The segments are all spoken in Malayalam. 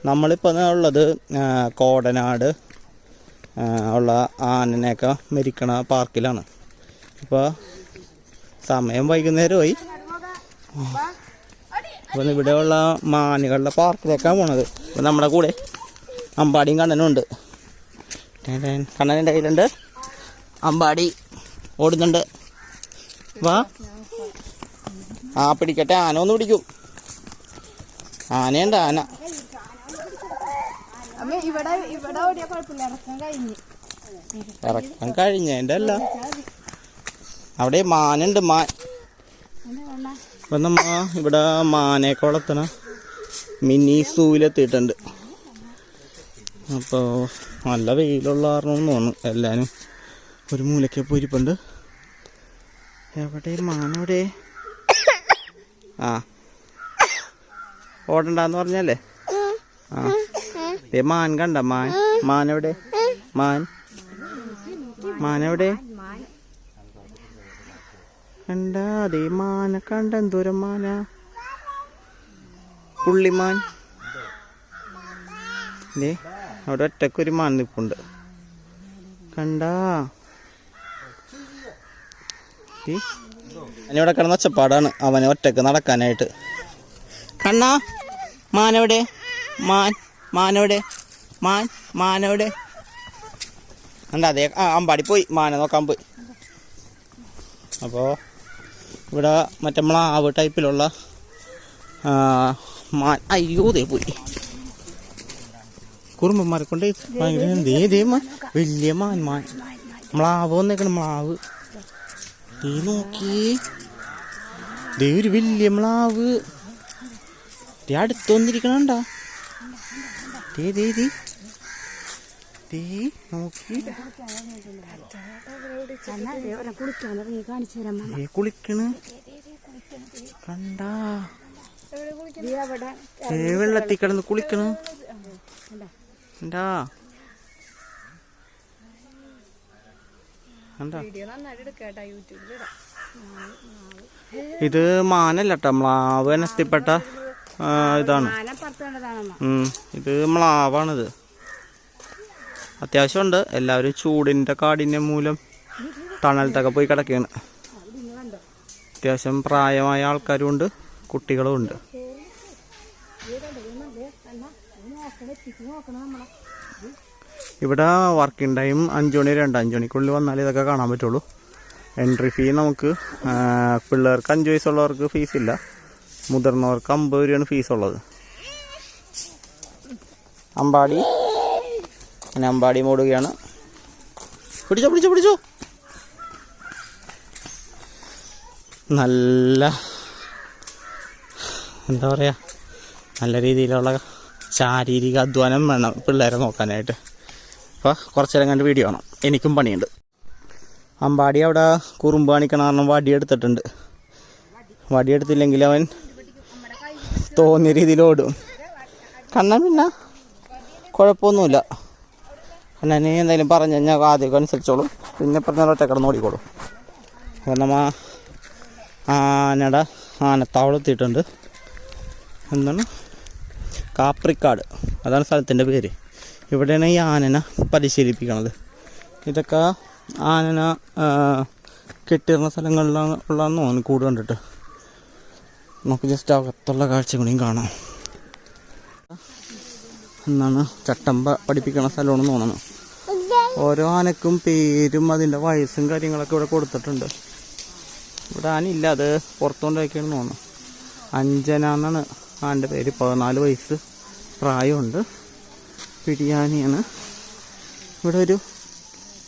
നമ്മളിപ്പോൾ ഉള്ളത് കോടനാട് ഉള്ള ആനനെയൊക്കെ മെരിക്കണ പാർക്കിലാണ്. ഇപ്പോൾ സമയം വൈകുന്നേരമായി. അപ്പോൾ ഇവിടെയുള്ള മാനുകളുടെ പാർക്കിലേക്കാണ് പോണത്. അപ്പോൾ നമ്മുടെ കൂടെ അമ്പാടിയും കണ്ണനും ഉണ്ട്. കണ്ണൻ്റെ കയ്യിലുണ്ട്, അമ്പാടി ഓടുന്നുണ്ട്. വാ, ആ പിടിക്കട്ടെ. ആന ഒന്ന് പിടിക്കും. ആനയുണ്ട്, ആന. ഇറക്കാൻ കഴിഞ്ഞതിൻ്റെ അല്ല, അവിടെ മാനുണ്ട്. മാൻ ഇപ്പം നമ്മ ഇവിടെ മാനയൊക്കെ വളർത്തണ മിനി സൂവിലെത്തിയിട്ടുണ്ട്. അപ്പോൾ നല്ല വെയിലുള്ള കാരണമെന്ന് തോന്നുന്നു എല്ലാവരും ഒരു മൂലയ്ക്ക് പോയിരിപ്പുണ്ട്. എവിടെ മാനവിടെ? ആ ഓടണ്ടെന്ന് പറഞ്ഞല്ലേ? ആ മാൻ കണ്ട? മാനെവിടെ? മാനെവിടെ? കണ്ട? അതേ മാന കണ്ട? എന്തോരം മാന! പുള്ളിമാൻ. അവിടെ ഒറ്റക്കൊരു മാൻ നിൽപ്പുണ്ട്. കണ്ട? ഞാനിവിടെ കിടന്ന ഒച്ചപ്പാടാണ് അവനെ ഒറ്റക്ക് നടക്കാനായിട്ട്. കണ്ണാ, മാനെവിടെ? മാനെവിടെ? മാനെവിടെ? എന്താ? അതേ അമ്പാടി പോയി, മാനെ നോക്കാൻ പോയി. അപ്പോൾ ഇവിടെ മറ്റേ മ്ലാവ് ടൈപ്പിലുള്ള മാൻ. അയ്യോ, ദേ പോയി. കുറുമ്പന്മാരെ കൊണ്ട് ഭയങ്കര വലിയ മാൻ. മ്ലാവ് വന്നേക്കണം, മ്ലാവ്. ദേ നോക്കി, ദേ ഒരു വലിയ മ്ലാവ്. ദേ അടുത്ത് വന്നിരിക്കണണ്ട. നോക്കി കുളിക്കണ്. കണ്ട? വെള്ളത്തിൽ കിടന്ന് കുളിക്കണ്. കണ്ടാ? ഇത് മാനല്ലട്ടോ, മ്ലാവ് ഇനത്തിൽപ്പെട്ട ഇതാണ്. ഇത് മ്ലാവാണിത്. അത്യാവശ്യമുണ്ട്. എല്ലാവരും ചൂടിൻ്റെ കാഠിന്യം മൂലം തണലത്തൊക്കെ പോയി കിടക്കുകയാണ്. അത്യാവശ്യം പ്രായമായ ആൾക്കാരും ഉണ്ട്, കുട്ടികളും ഉണ്ട്. ഇവിടെ വർക്കിംഗ് ടൈം 5 മണി 5 മണിക്കുള്ളിൽ വന്നാൽ ഇതൊക്കെ കാണാൻ പറ്റുള്ളൂ. എൻട്രി ഫീ നമുക്ക് പിള്ളേർക്ക് 5 വയസ്സുള്ളവർക്ക് ഫീസില്ല, മുതിർന്നവർക്ക് 50 രൂപയാണ് ഫീസുള്ളത്. അമ്പാടി മൂടുകയാണ്. പിടിച്ചോ. നല്ല എന്താ പറയുക, നല്ല രീതിയിലുള്ള ശാരീരിക അധ്വാനം വേണം പിള്ളേരെ നോക്കാനായിട്ട്. അപ്പോൾ കുറച്ച് നേരം കണ്ട് വീഡിയോ കാണാം. എനിക്കും പണിയുണ്ട്. അമ്പാടി അവിടെ കുറുമ്പ് കാണിക്കണ കാരണം വടിയെടുത്തിട്ടുണ്ട്. വടിയെടുത്തില്ലെങ്കിൽ അവൻ തോന്നിയ രീതിയിൽ ഓടും. കണ്ണൻ പിന്നെ കുഴപ്പമൊന്നുമില്ല. കണ്ണനെ എന്തായാലും പറഞ്ഞു കഴിഞ്ഞാൽ ആദ്യമൊക്കെ അനുസരിച്ചോളും, പിന്നെ പറഞ്ഞാൽ ഒറ്റ കിടന്ന് ഓടിക്കോളും. അപ്പോൾ നമ്മ ആനത്താവളെത്തിയിട്ടുണ്ട്. എന്താണ്? കാപ്രിക്കാട്, അതാണ് സ്ഥലത്തിൻ്റെ പേര്. ഇവിടെയാണ് ഈ ആനനെ പരിശീലിപ്പിക്കണത്. ഇതൊക്കെ ആനന കെട്ടിയിരുന്ന സ്ഥലങ്ങളിലാണ് ഉള്ളതെന്ന് തോന്നുന്നു കൂട് കണ്ടിട്ട്. നമുക്ക് ജസ്റ്റ് അകത്തുള്ള കാഴ്ച കൂടിയും കാണാം. എന്നാണ് ചട്ടമ്പ പഠിപ്പിക്കണ സ്ഥലമാണെന്ന് തോന്നുന്നു. ഓരോ ആനക്കും പേരും അതിൻ്റെ വയസ്സും കാര്യങ്ങളൊക്കെ ഇവിടെ കൊടുത്തിട്ടുണ്ട്. ഇവിടെ ആനയില്ല, അത് പുറത്തുകൊണ്ടാക്കിയാണെന്ന് തോന്നുന്നു. അഞ്ജന എന്നാണ് ആൻ്റെ പേര്. 14 വയസ്സ് പ്രായമുണ്ട്. പിടിയാനയാണ്. ഇവിടെ ഒരു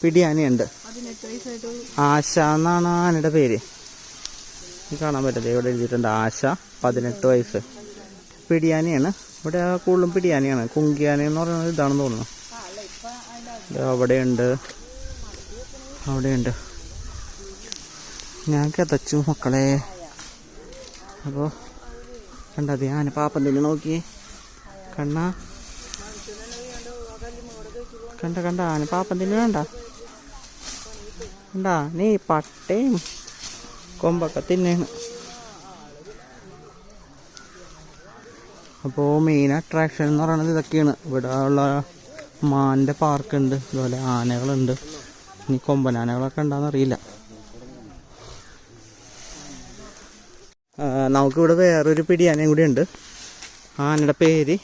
പിടിയാനയുണ്ട്, ആശ എന്നാണ് ആനയുടെ പേര്. കാണാൻ പറ്റത്തില്ല, ഇവിടെ എഴുതിയിട്ടുണ്ട് ആശ, 18 വയസ്സ്. പിടിയാനയാണ്. ഇവിടെ കൂടുതലും പിടിയാനയാണ്. കുങ്കിയാന എന്ന് പറയുന്നത് ഇതാണെന്ന് തോന്നുന്നു. അവിടെയുണ്ട്. ഞാൻ കതച്ചു മക്കളെ. അപ്പോൾ കണ്ടത് ആന പാപ്പം തന്നെ നോക്കിയേ. കണ്ട ആന പാപ്പം തന്നെ വേണ്ട. കണ്ടാ നീ പട്ടയും കൊമ്പൊക്കെ തിന്നാണ്. അപ്പോൾ മെയിൻ അട്രാക്ഷൻ എന്ന് പറയുന്നത് ഇതൊക്കെയാണ്. ഇവിടെ ഉള്ള മാനിൻ്റെ പാർക്കുണ്ട്, അതുപോലെ ആനകളുണ്ട്. ഇനി കൊമ്പൻ ആനകളൊക്കെ ഉണ്ടാകുന്നറിയില്ല. നമുക്കിവിടെ വേറൊരു പിടിയാനയും കൂടി ഉണ്ട്. ആനയുടെ പേര്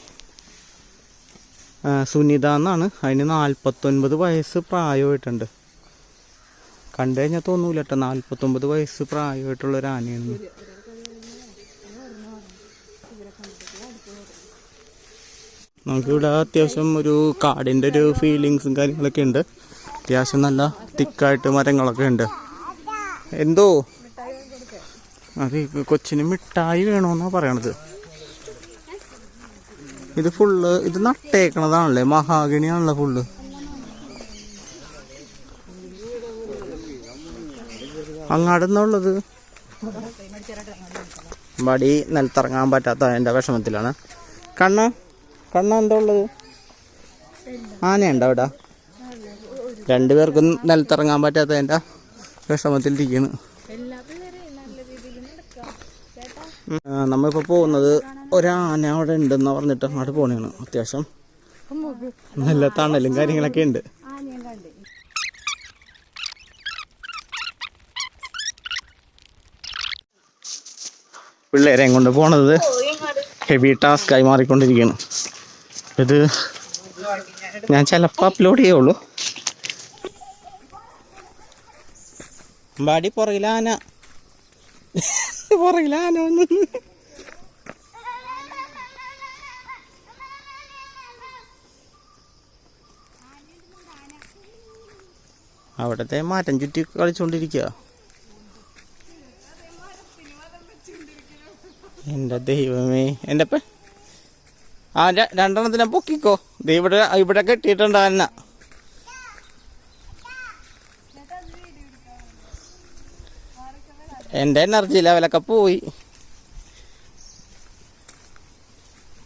സുനിത എന്നാണ്. അതിന് 49 വയസ്സ് പ്രായമായിട്ടുണ്ട്. കണ്ടു കഴിഞ്ഞാൽ തോന്നൂല കേട്ടോ, 49 വയസ്സ് പ്രായമായിട്ടുള്ളൊരു ആനയാണ്. നമുക്കിവിടെ അത്യാവശ്യം ഒരു കാടിൻ്റെ ഒരു ഫീലിങ്സും കാര്യങ്ങളൊക്കെ ഉണ്ട്. അത്യാവശ്യം നല്ല തിക്കായിട്ട് മരങ്ങളൊക്കെ ഉണ്ട്. എന്തോ അത് കൊച്ചിന് മിഠായി വേണമെന്നാണ് പറയണത്. ഇത് ഫുള്ള് ഇത് നട്ടേക്കണതാണല്ലേ, മഹാഗണിയാണല്ലോ ഫുള്ള്. അങ്ങാടെന്നുള്ളത് വടി നിലത്തിറങ്ങാൻ പറ്റാത്ത എൻ്റെ വിഷമത്തിലാണ്. കണ്ണ എന്താ ഉള്ളത്? ആനയുണ്ടോ അവിടെ? രണ്ടുപേർക്കും നിലത്തിറങ്ങാൻ പറ്റാത്ത എൻ്റെ വിഷമത്തിലിരിക്കുന്നു. നമ്മളിപ്പോൾ പോകുന്നത് ഒരാന അവിടെ ഉണ്ടെന്ന് പറഞ്ഞിട്ട് അങ്ങോട്ട് പോകണേണ്. അത്യാവശ്യം നല്ല തണലും കാര്യങ്ങളൊക്കെ ഉണ്ട്. പിള്ളേരെയും കൊണ്ട് പോണത് ഹെവി ടാസ്ക് ആയി മാറിക്കൊണ്ടിരിക്കുകയാണ്. ഇത് ഞാൻ ചിലപ്പോൾ അപ്ലോഡ് ചെയ്യുള്ളൂ. ബാടി പുറകിലാന വന്നു. അവിടത്തെ മാറ്റം ചുറ്റി കളിച്ചോണ്ടിരിക്കുക. എൻ്റെ ദൈവമേ, എൻ്റെ രണ്ടെണ്ണത്തിനെ പൊക്കിക്കോ. ഇവിടെ കെട്ടിയിട്ടുണ്ട് ആന. എൻ്റെ എനർജി ലെവലൊക്കെ പോയി.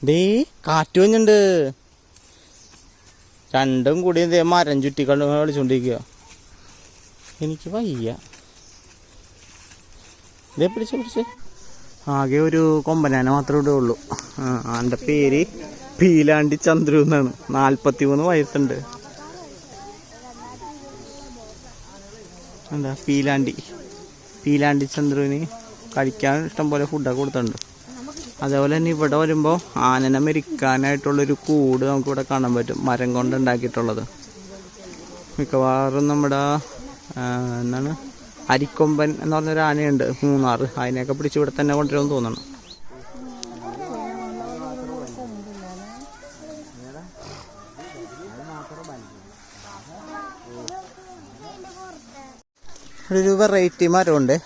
ദേ കാറ്റ് വഞ്ഞുണ്ട്. രണ്ടും കൂടി ഇതേ മരം ചുറ്റിക്കൊണ്ട് കളിച്ചോണ്ടിരിക്കുക. എനിക്ക് വയ്യ. ഇതേ പിടിച്ച് ആകെ ഒരു കൊമ്പനാന മാത്രമേ ഇവിടെ ഉള്ളൂ. എൻ്റെ പേര് പീലാണ്ടി ചന്ദ്രു എന്നാണ്. 43 വയസ്സുണ്ട്. എന്താ പീലാണ്ടി ചന്ദ്രുവിന് കഴിക്കാൻ ഇഷ്ടംപോലെ ഫുഡൊക്കെ കൊടുത്തിട്ടുണ്ട്. അതേപോലെ തന്നെ ഇവിടെ വരുമ്പോൾ ആനനെ മെരിക്കാനായിട്ടുള്ളൊരു കൂട് നമുക്കിവിടെ കാണാൻ പറ്റും, മരം കൊണ്ട് ഉണ്ടാക്കിയിട്ടുള്ളത്. മിക്കവാറും നമ്മുടെ എന്താണ് അരിക്കൊമ്പൻ എന്ന് പറഞ്ഞൊരു ആനയുണ്ട് മൂന്നാറ്. അതിനെയൊക്കെ പിടിച്ച് ഇവിടെ തന്നെ കൊണ്ടുവരുമെന്ന് തോന്നണം. ഇവിടെ ഒരു വെറൈറ്റി മരമുണ്ട്.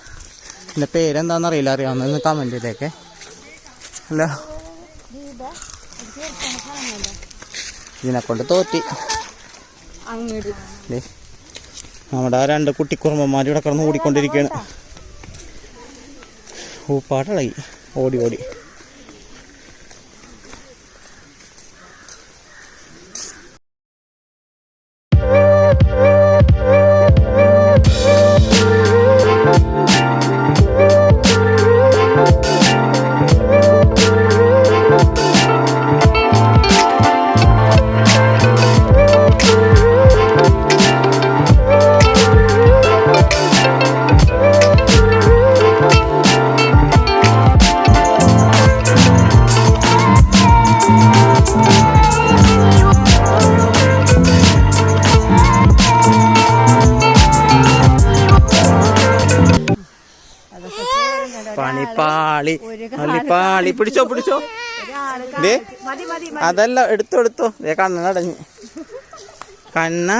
എൻ്റെ പേരെന്താണെന്നറിയില്ല, അറിയാവുന്ന കമൻറ്റ് ചെയ്തേക്കെ. അല്ല ഇതിനെക്കൊണ്ട് തോറ്റി. നമ്മുടെ 2 കുട്ടിക്കുറുമ്പന്മാർ ഇവിടെ കിടന്ന് ഓടിക്കൊണ്ടിരിക്കുകയാണ്. ഊപ്പാട്ടിളകി ഓടി. പാളി പിടിച്ചോ അതല്ല എടുത്തോ കണ്ണടഞ്ഞു. കണ്ണ